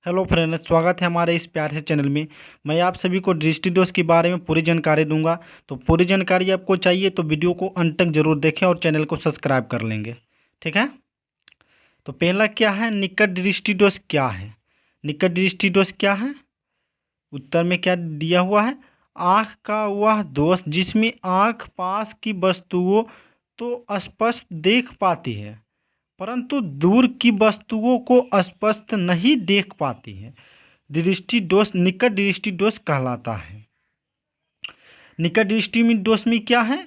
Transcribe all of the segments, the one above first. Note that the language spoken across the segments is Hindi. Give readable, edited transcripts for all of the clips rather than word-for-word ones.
हेलो फ्रेंड्स, स्वागत है हमारे इस प्यारे से चैनल में। मैं आप सभी को दृष्टि दोष के बारे में पूरी जानकारी दूंगा। तो पूरी जानकारी आपको चाहिए तो वीडियो को अंत तक जरूर देखें और चैनल को सब्सक्राइब कर लेंगे। ठीक है। तो पहला क्या है, निकट दृष्टि दोष क्या है। निकट दृष्टि दोष क्या है, उत्तर में क्या दिया हुआ है, आँख का वह दोष जिसमें आँख पास की वस्तुओं तो स्पष्ट देख पाती है परंतु दूर की वस्तुओं को स्पष्ट नहीं देख पाती है। दृष्टि दोष निकट दृष्टि दोष कहलाता है। निकट दृष्टि में दोष में क्या है,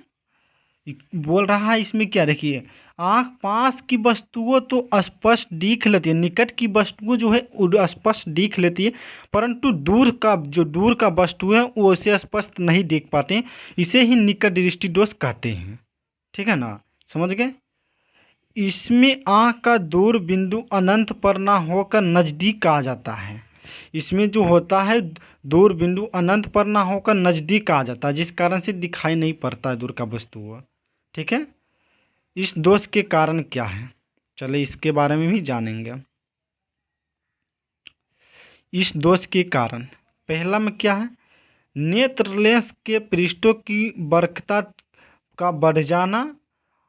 बोल रहा है इसमें क्या, देखिए, आँख पास की वस्तुओं तो स्पष्ट दिख लेती है, निकट की वस्तुएं जो है वो स्पष्ट दिख लेती है परंतु दूर का वस्तु है वो उसे स्पष्ट नहीं देख पाते हैं। इसे ही निकट दृष्टि दोष कहते हैं। ठीक है ना, समझ गए। इसमें आँख का दूर बिंदु अनंत पर ना होकर नज़दीक आ जाता है। इसमें जो होता है दूर बिंदु अनंत पर ना होकर नज़दीक आ जाता है, जिस कारण से दिखाई नहीं पड़ता है दूर का वस्तु हुआ। ठीक है। इस दोष के कारण क्या है, चलिए इसके बारे में भी जानेंगे। इस दोष के कारण पहला में क्या है, नेत्र लेंस के पृष्ठों की बरकता का बढ़ जाना,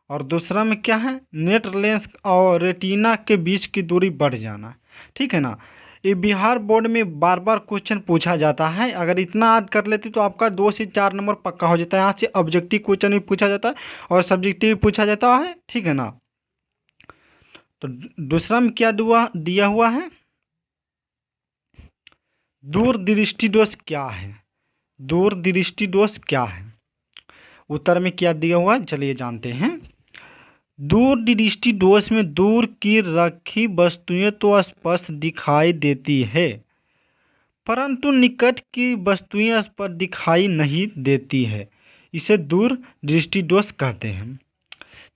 और दूसरा में क्या है, नेत्र लेंस और रेटिना के बीच की दूरी बढ़ जाना। ठीक है ना। ये बिहार बोर्ड में बार बार क्वेश्चन पूछा जाता है। अगर इतना याद कर लेते तो आपका 2 से 4 नंबर पक्का हो जाता है। यहाँ से ऑब्जेक्टिव क्वेश्चन भी पूछा जाता है और सब्जेक्टिव भी पूछा जाता है। ठीक है ना। तो दूसरा में क्या दिया हुआ है, दूरदृष्टि दोष क्या है। दूरदृष्टि दोष क्या है, उत्तर में क्या दिया हुआ है, चलिए जानते हैं। दूरदृष्टि दोष में दूर की रखी वस्तुएं तो स्पष्ट दिखाई देती है परंतु निकट की वस्तुएं स्पष्ट दिखाई नहीं देती है। इसे दूर दृष्टि दोष कहते हैं।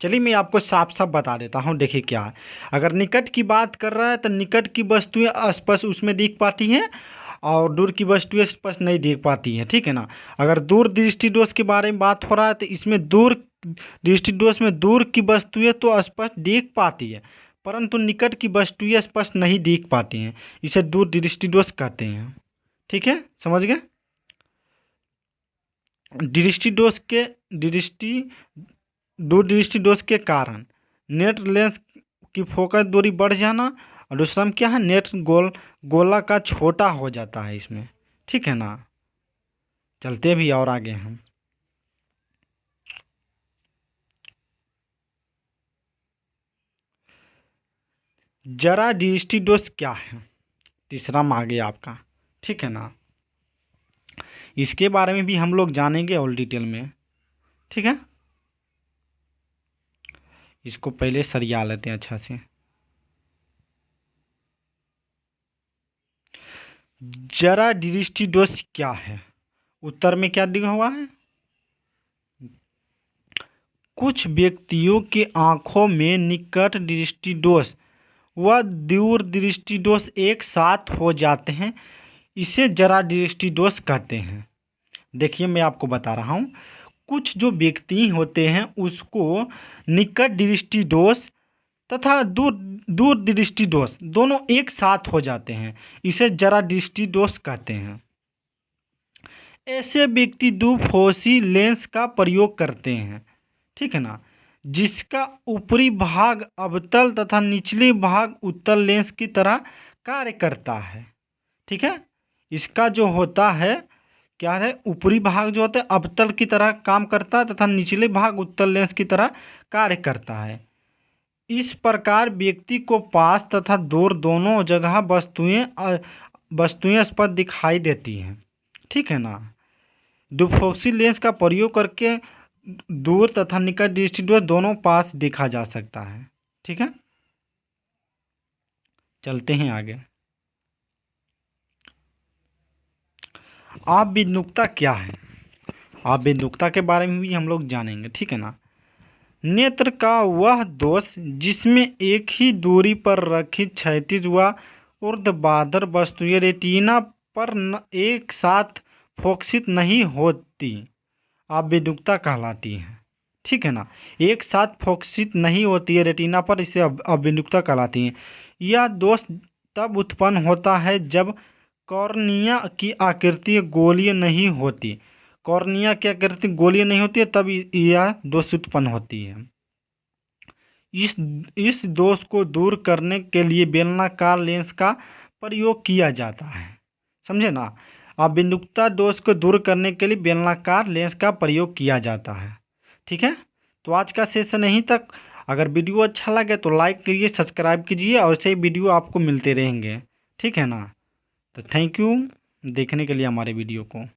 चलिए मैं आपको साफ साफ बता देता हूँ। देखिए क्या है, अगर निकट की बात कर रहा है तो निकट की वस्तुएं स्पष्ट उसमें दिख पाती हैं और दूर की वस्तुएं स्पष्ट नहीं दिख पाती हैं। ठीक है ना। अगर दूर दृष्टि दोष के बारे में बात हो रहा है तो इसमें दूर दृष्टि दोष में दूर की वस्तुएं तो स्पष्ट देख पाती है परंतु निकट की वस्तुएं स्पष्ट नहीं दिख पाती हैं। इसे दूर दृष्टि दोष कहते हैं। ठीक है, समझ गए। दूर दृष्टि दोष के कारण नेत्र लेंस की फोकस दूरी बढ़ जाना, और दूसरा में क्या है, नेत्र गोला का छोटा हो जाता है इसमें। ठीक है ना। चलते भी और आगे हम, जरा दृष्टि दोष क्या है, तीसरा में आ गया आपका। ठीक है ना। इसके बारे में भी हम लोग जानेंगे और डिटेल में। ठीक है। इसको पहले सरिया लेते हैं अच्छा से। जरा दृष्टि दोष क्या है, उत्तर में क्या दिया हुआ है, कुछ व्यक्तियों के आंखों में निकट दृष्टि दोष व दूर दृष्टि दोष एक साथ हो जाते हैं। इसे जरा दृष्टि दोष कहते हैं। देखिए मैं आपको बता रहा हूँ, कुछ जो व्यक्ति होते हैं उसको निकट दृष्टि दोष तथा दूर दृष्टि दोष दोनों एक साथ हो जाते हैं। इसे जरा दृष्टि दोष कहते हैं। ऐसे व्यक्ति दुफोसी लेंस का प्रयोग करते हैं। ठीक है ना, जिसका ऊपरी भाग अवतल तथा निचले भाग उत्तल लेंस की तरह कार्य करता है। ठीक है। इसका जो होता है क्या है, ऊपरी भाग जो होता है अवतल की तरह काम करता है तथा निचले भाग उत्तल लेंस की तरह कार्य करता है। इस प्रकार व्यक्ति को पास तथा दूर दोनों जगह वस्तुएं स्पष्ट दिखाई देती हैं। ठीक है ना। दुफोक्सी लेंस का प्रयोग करके दूर तथा निकट दृष्टि दोष दोनों पास देखा जा सकता है। ठीक है। चलते हैं आगे। अभिमुखता क्या है, अभिमुखता के बारे में भी हम लोग जानेंगे। ठीक है ना। नेत्र का वह दोष जिसमें एक ही दूरी पर रखी क्षैतिज व ऊर्ध्वाधर वस्तुएं रेटिना पर एक साथ फोकसित नहीं होती, अभिमुखता कहलाती है। ठीक है ना। एक साथ फोकसित नहीं होती है रेटिना पर, इसे अभिमुखता कहलाती है। यह दोष तब उत्पन्न होता है जब कॉर्निया की आकृति गोलीय नहीं होती। कॉर्निया की आकृति गोलीय नहीं होती है तब यह दोष उत्पन्न होती है। इस दोष को दूर करने के लिए बेलनाकार लेंस का प्रयोग किया जाता है। समझे ना। अब बिंदुकता दोष को दूर करने के लिए बेलनाकार लेंस का प्रयोग किया जाता है। ठीक है, तो आज का सेशन यहीं तक। अगर वीडियो अच्छा लगे तो लाइक करिए, सब्सक्राइब कीजिए और ऐसे ही वीडियो आपको मिलते रहेंगे। ठीक है ना। तो थैंक यू देखने के लिए हमारे वीडियो को।